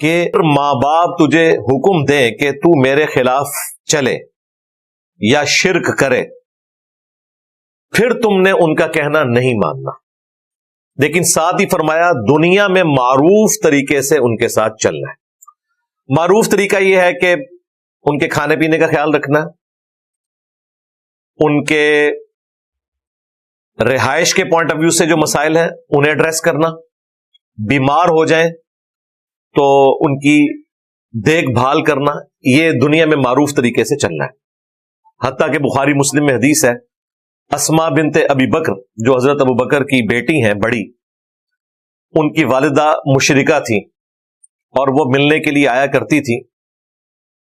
کہ ماں باپ تجھے حکم دیں کہ تو میرے خلاف چلے یا شرک کرے، پھر تم نے ان کا کہنا نہیں ماننا، لیکن ساتھ ہی فرمایا دنیا میں معروف طریقے سے ان کے ساتھ چلنا ہے۔ معروف طریقہ یہ ہے کہ ان کے کھانے پینے کا خیال رکھنا، ان کے رہائش کے پوائنٹ آف ویو سے جو مسائل ہیں انہیں ایڈریس کرنا، بیمار ہو جائیں تو ان کی دیکھ بھال کرنا، یہ دنیا میں معروف طریقے سے چلنا ہے۔ حتیٰ کہ بخاری مسلم میں حدیث ہے، اسماء بنت ابی بکر جو حضرت ابو بکر کی بیٹی ہیں بڑی، ان کی والدہ مشرکہ تھیں اور وہ ملنے کے لیے آیا کرتی تھی۔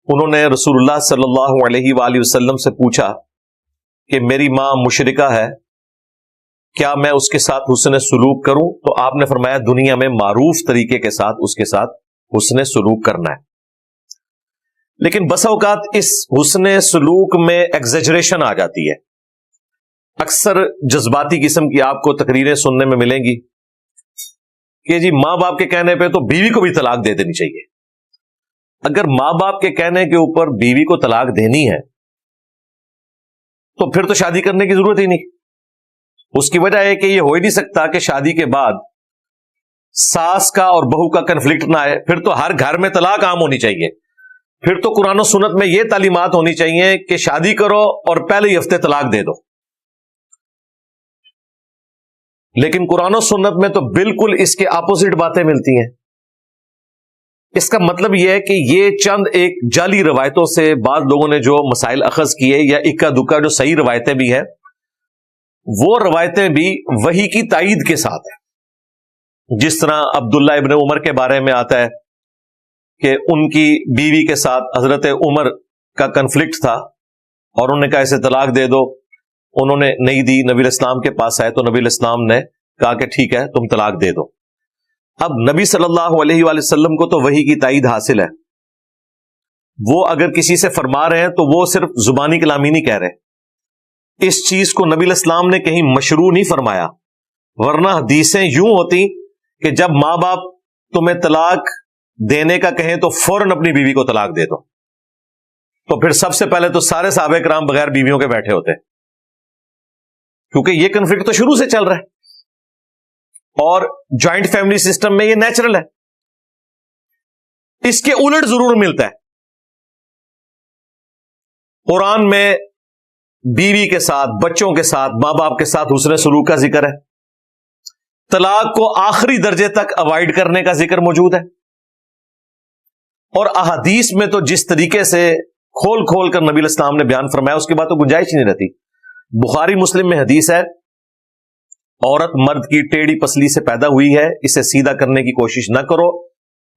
انہوں نے رسول اللہ صلی اللہ علیہ وآلہ وسلم سے پوچھا کہ میری ماں مشرکہ ہے، کیا میں اس کے ساتھ حسن سلوک کروں؟ تو آپ نے فرمایا دنیا میں معروف طریقے کے ساتھ اس کے ساتھ حسن سلوک کرنا ہے۔ لیکن بسا اوقات اس حسن سلوک میں ایگزیجریشن آ جاتی ہے۔ اکثر جذباتی قسم کی آپ کو تقریریں سننے میں ملیں گی کہ جی ماں باپ کے کہنے پہ تو بیوی کو بھی طلاق دے دینی چاہیے۔ اگر ماں باپ کے کہنے کے اوپر بیوی کو طلاق دینی ہے تو پھر تو شادی کرنے کی ضرورت ہی نہیں۔ اس کی وجہ ہے کہ یہ ہو ہی نہیں سکتا کہ شادی کے بعد ساس کا اور بہو کا کنفلکٹ نہ آئے، پھر تو ہر گھر میں طلاق عام ہونی چاہیے۔ پھر تو قرآن و سنت میں یہ تعلیمات ہونی چاہیے کہ شادی کرو اور پہلے ہی ہفتے طلاق دے دو۔ لیکن قرآن و سنت میں تو بالکل اس کے اپوزٹ باتیں ملتی ہیں۔ اس کا مطلب یہ ہے کہ یہ چند ایک جعلی روایتوں سے بعض لوگوں نے جو مسائل اخذ کیے یا اکا دکا جو صحیح روایتیں بھی ہیں، وہ روایتیں بھی وحی کی تائید کے ساتھ ہیں۔ جس طرح عبداللہ ابن عمر کے بارے میں آتا ہے کہ ان کی بیوی کے ساتھ حضرت عمر کا کنفلکٹ تھا اور انہوں نے کہا اسے طلاق دے دو، انہوں نے نہیں دی، نبی الاسلام کے پاس آئے تو نبی الاسلام نے کہا کہ ٹھیک ہے تم طلاق دے دو۔ اب نبی صلی اللہ علیہ وآلہ وسلم کو تو وحی کی تائید حاصل ہے، وہ اگر کسی سے فرما رہے ہیں تو وہ صرف زبانی کلامی نہیں کہہ رہے، اس چیز کو نبی الاسلام نے کہیں مشروع نہیں فرمایا، ورنہ حدیثیں یوں ہوتی کہ جب ماں باپ تمہیں طلاق دینے کا کہیں تو فوراً اپنی بیوی کو طلاق دے دو۔ تو پھر سب سے پہلے تو سارے صحابہ کرام بغیر بیویوں کے بیٹھے ہوتے، کیونکہ یہ کنفلکٹ تو شروع سے چل رہا ہے اور جوائنٹ فیملی سسٹم میں یہ نیچرل ہے۔ اس کے الٹ ضرور ملتا ہے، قرآن میں بیوی کے ساتھ، بچوں کے ساتھ، ماں باپ کے ساتھ حسن سلوک کا ذکر ہے، طلاق کو آخری درجے تک اوائڈ کرنے کا ذکر موجود ہے، اور احادیث میں تو جس طریقے سے کھول کھول کر نبی الاسلام نے بیان فرمایا اس کے بعد تو گنجائش نہیں رہتی۔ بخاری مسلم میں حدیث ہے، عورت مرد کی ٹیڑھی پسلی سے پیدا ہوئی ہے، اسے سیدھا کرنے کی کوشش نہ کرو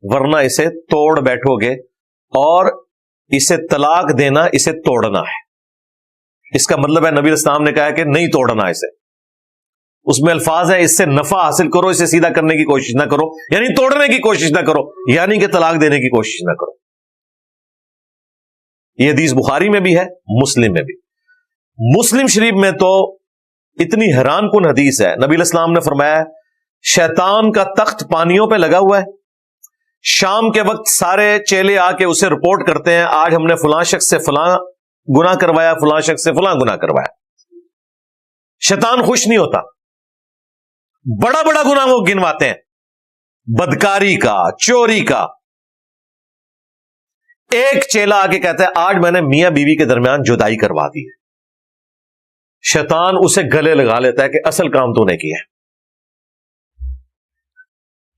ورنہ اسے توڑ بیٹھو گے، اور اسے طلاق دینا اسے توڑنا ہے۔ اس کا مطلب ہے نبی الاسلام نے کہا کہ نہیں توڑنا اسے، اس میں الفاظ ہے اس سے نفع حاصل کرو، اسے سیدھا کرنے کی کوشش نہ کرو، یعنی توڑنے کی کوشش نہ کرو، یعنی کہ طلاق دینے کی کوشش نہ کرو۔ یہ حدیث بخاری میں بھی ہے، مسلم میں بھی۔ مسلم شریف میں تو اتنی حیران کن حدیث ہے، نبی الاسلام نے فرمایا شیطان کا تخت پانیوں پہ لگا ہوا ہے، شام کے وقت سارے چیلے آ کے اسے رپورٹ کرتے ہیں آج ہم نے فلاں شخص سے فلاں گناہ کروایا، فلاں شخص سے فلاں گناہ کروایا۔ شیطان خوش نہیں ہوتا، بڑا بڑا گناہ وہ گنواتے ہیں، بدکاری کا، چوری کا۔ ایک چیلا آ کے کہتا ہے آج میں نے میاں بیوی کے درمیان جدائی کروا دی ہے، شیطان اسے گلے لگا لیتا ہے کہ اصل کام تو نے کیا ہے۔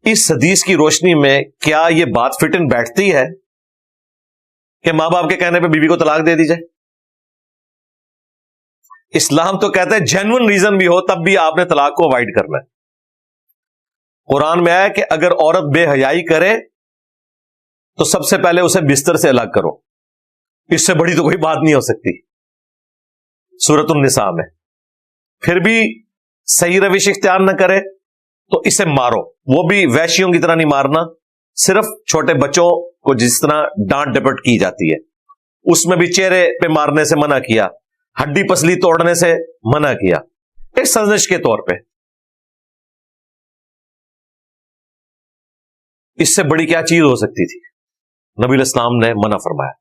اس حدیث کی روشنی میں کیا یہ بات فٹ ان بیٹھتی ہے کہ ماں باپ کے کہنے پہ بیوی کو طلاق دے دی جائے؟ اسلام تو کہتا ہے جینوئن ریزن بھی ہو تب بھی آپ نے طلاق کو اوائڈ کرنا ہے۔ قرآن میں آیا کہ اگر عورت بے حیائی کرے تو سب سے پہلے اسے بستر سے الگ کرو، اس سے بڑی تو کوئی بات نہیں ہو سکتی، سورۃ النساء میں۔ پھر بھی صحیح روش اختیار نہ کرے تو اسے مارو، وہ بھی وحشیوں کی طرح نہیں مارنا، صرف چھوٹے بچوں کو جس طرح ڈانٹ ڈپٹ کی جاتی ہے اس میں بھی چہرے پہ مارنے سے منع کیا، ہڈی پسلی توڑنے سے منع کیا، ایک سازش کے طور پہ۔ اس سے بڑی کیا چیز ہو سکتی تھی؟ نبی علیہ السلام نے منع فرمایا.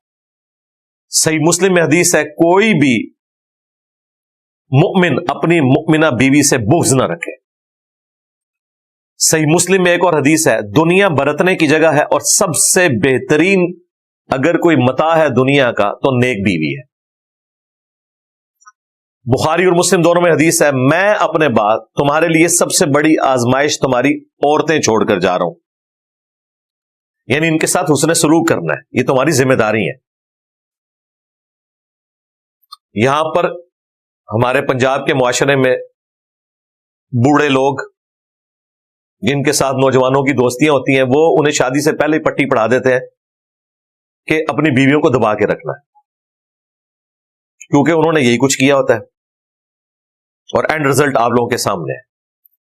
صحیح مسلم میں حدیث ہے کوئی بھی مؤمن اپنی مؤمنہ بیوی سے بغض نہ رکھے. صحیح مسلم میں ایک اور حدیث ہے دنیا برتنے کی جگہ ہے اور سب سے بہترین اگر کوئی متاع ہے دنیا کا تو نیک بیوی ہے. بخاری اور مسلم دونوں میں حدیث ہے میں اپنے بعد تمہارے لیے سب سے بڑی آزمائش تمہاری عورتیں چھوڑ کر جا رہا ہوں. یعنی ان کے ساتھ حسن سلوک کرنا ہے، یہ تمہاری ذمہ داری ہے. یہاں پر ہمارے پنجاب کے معاشرے میں بوڑھے لوگ جن کے ساتھ نوجوانوں کی دوستیاں ہوتی ہیں وہ انہیں شادی سے پہلے پٹی پڑھا دیتے ہیں کہ اپنی بیویوں کو دبا کے رکھنا ہے، کیونکہ انہوں نے یہی کچھ کیا ہوتا ہے. اور اینڈ رزلٹ آپ لوگوں کے سامنے ہے،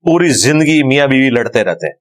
پوری زندگی میاں بیوی لڑتے رہتے ہیں.